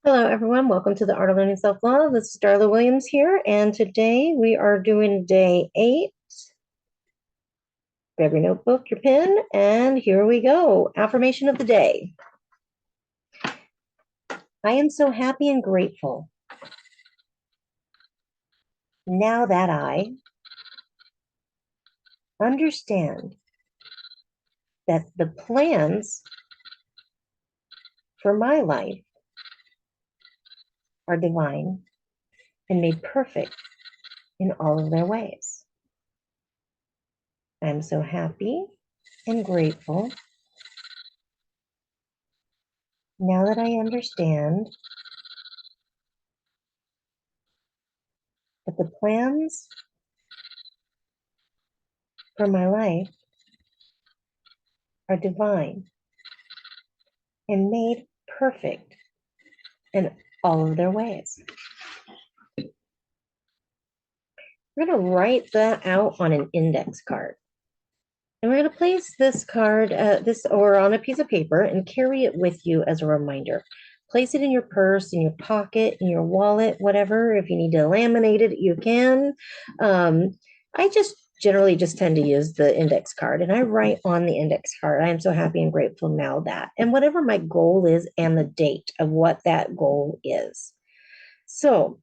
Hello, everyone. Welcome to the Art of Learning Self-Love. This is Darla Williams here, and today we are doing day 8. Grab your notebook, your pen, and here we go. Affirmation of the day. I am so happy and grateful now that I understand that the plans for my life are divine and made perfect in all of their ways. I'm so happy and grateful now that I understand that the plans for my life are divine and made perfect in all of their ways. We're going to write that out on an index card. And we're going to place this card, or on a piece of paper, and carry it with you as a reminder. Place it in your purse, in your pocket, in your wallet, whatever. If you need to laminate it, you can. I generally just tend to use the index card, and I write on the index card, I am so happy and grateful now that, and whatever my goal is and the date of what that goal is. So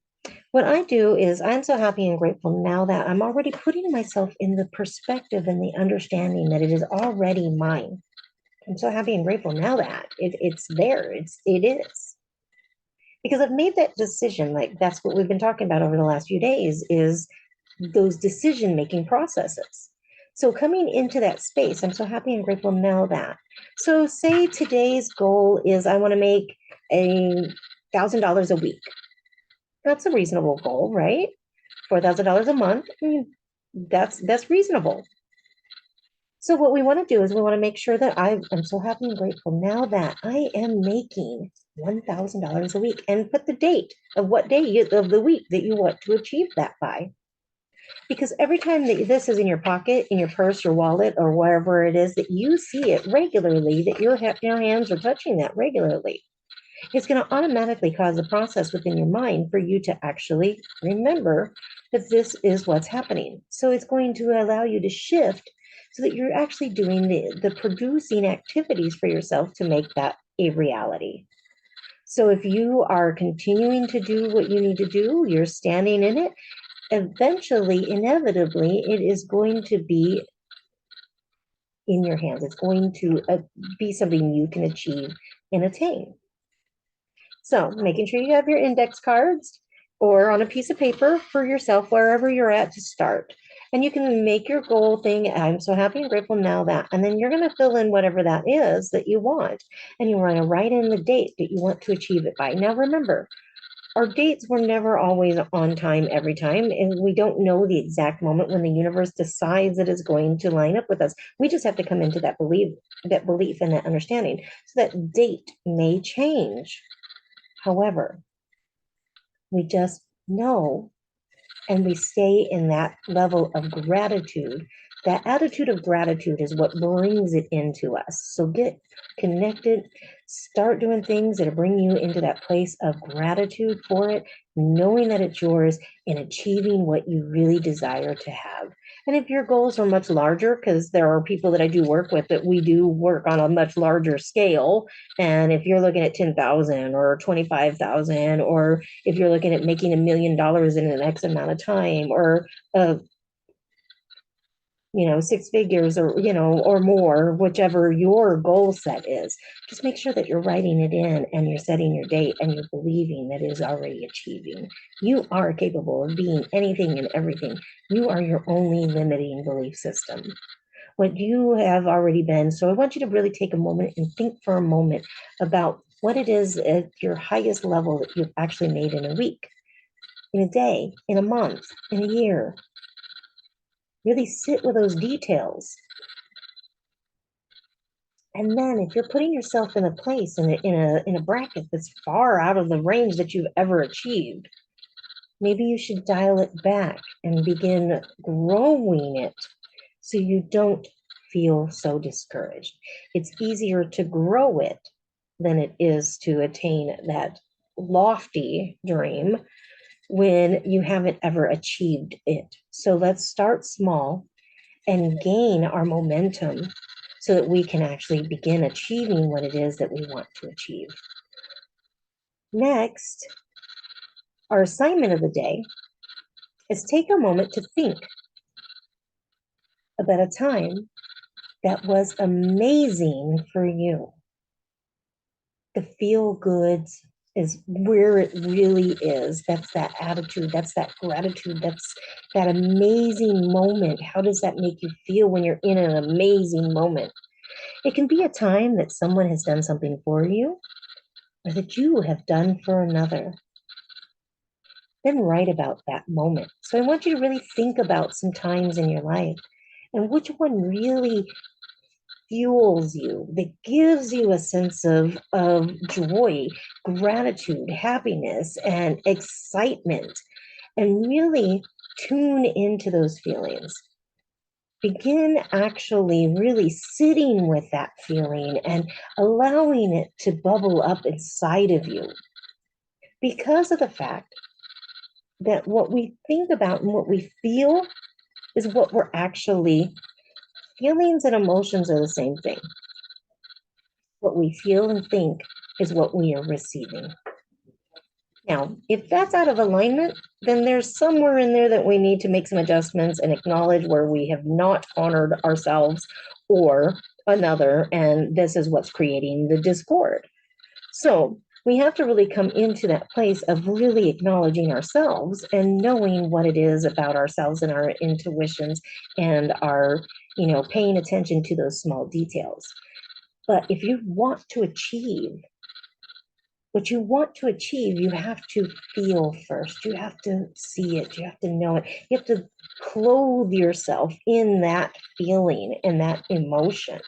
what I do is I'm so happy and grateful now that I'm already putting myself in the perspective and the understanding that it is already mine. I'm so happy and grateful now that it's there. It is. Because I've made that decision. Like that's what we've been talking about over the last few days is those decision-making processes. So coming into that space, I'm so happy and grateful now that. So say today's goal is I want to make $1,000 a week. That's a reasonable goal, right? $4,000 a month. I mean, that's reasonable. So what we want to do is we want to make sure that I'm so happy and grateful now that I am making $1,000 a week, and put the date of what day of the week that you want to achieve that by. Because every time that this is in your pocket, in your purse, your wallet, or wherever it is that you see it regularly, that your hands are touching that regularly, it's going to automatically cause a process within your mind for you to actually remember that this is what's happening. So it's going to allow you to shift so that you're actually doing the producing activities for yourself to make that a reality. So if you are continuing to do what you need to do, you're standing in it, eventually, inevitably, it is going to be in your hands. It's going to be something you can achieve and attain. So making sure you have your index cards or on a piece of paper for yourself, wherever you're at to start. And you can make your goal thing. I'm so happy and grateful now that, and then you're going to fill in whatever that is that you want. And you want to write in the date that you want to achieve it by. Now, remember, our dates were never always on time every time, and we don't know the exact moment when the universe decides that it's going to line up with us. We just have to come into that belief and that understanding. So that date may change. However, we just know and we stay in that level of gratitude. That attitude of gratitude is what brings it into us. So get connected, start doing things that are bringing you into that place of gratitude for it, knowing that it's yours and achieving what you really desire to have. And if your goals are much larger, because there are people that I do work with that we do work on a much larger scale. And if you're looking at 10,000 or 25,000, or if you're looking at making $1 million in an X amount of time, or 6 figures, or or more, whichever your goal set is, just make sure that you're writing it in and you're setting your date and you're believing that it is already achieving. You are capable of being anything and everything. You are your only limiting belief system. What you have already been. So I want you to really take a moment and think for a moment about what it is at your highest level that you've actually made in a week, in a day, in a month, in a year. Really sit with those details. And then if you're putting yourself in a place, in a bracket that's far out of the range that you've ever achieved, maybe you should dial it back and begin growing it so you don't feel so discouraged. It's easier to grow it than it is to attain that lofty dream when you haven't ever achieved it. So let's start small and gain our momentum so that we can actually begin achieving what it is that we want to achieve. Next, our assignment of the day is take a moment to think about a time that was amazing for you. The feel goods is where it really is. That's that attitude. That's that gratitude. That's that amazing moment. How does that make you feel when you're in an amazing moment? It can be a time that someone has done something for you or that you have done for another. Then write about that moment. So I want you to really think about some times in your life and which one really fuels you, that gives you a sense of joy, gratitude, happiness, and excitement, and really tune into those feelings. Begin actually really sitting with that feeling and allowing it to bubble up inside of you because of the fact that what we think about and what we feel is what we're actually feelings and emotions are the same thing. What we feel and think is what we are receiving. Now, if that's out of alignment, then there's somewhere in there that we need to make some adjustments and acknowledge where we have not honored ourselves or another, and this is what's creating the discord. So we have to really come into that place of really acknowledging ourselves and knowing what it is about ourselves and our intuitions and our, paying attention to those small details. But if you want to achieve what you want to achieve, you have to feel first. You have to see it. You have to know it. You have to clothe yourself in that feeling and that emotion.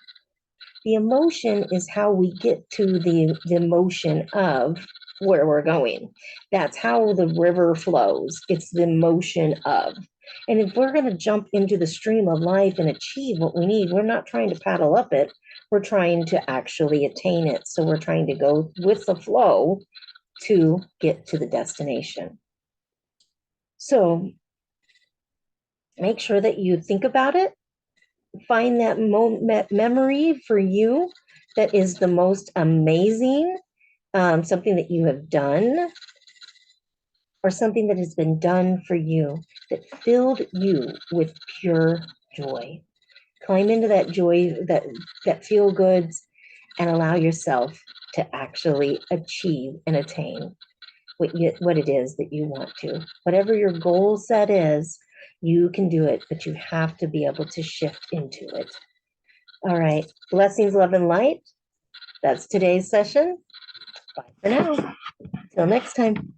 The emotion is how we get to the emotion of where we're going. That's how the river flows. It's the motion of. And if we're going to jump into the stream of life and achieve what we need, we're not trying to paddle up it. We're trying to actually attain it. So we're trying to go with the flow to get to the destination. So make sure that you think about it. Find that memory for you that is the most amazing, something that you have done or something that has been done for you that filled you with pure joy. Climb into that joy, that feel goods, and allow yourself to actually achieve and attain what it is that you want to. Whatever your goal set is, you can do it, but you have to be able to shift into it. All right. Blessings, love, and light. That's today's session. Bye for now. Till next time.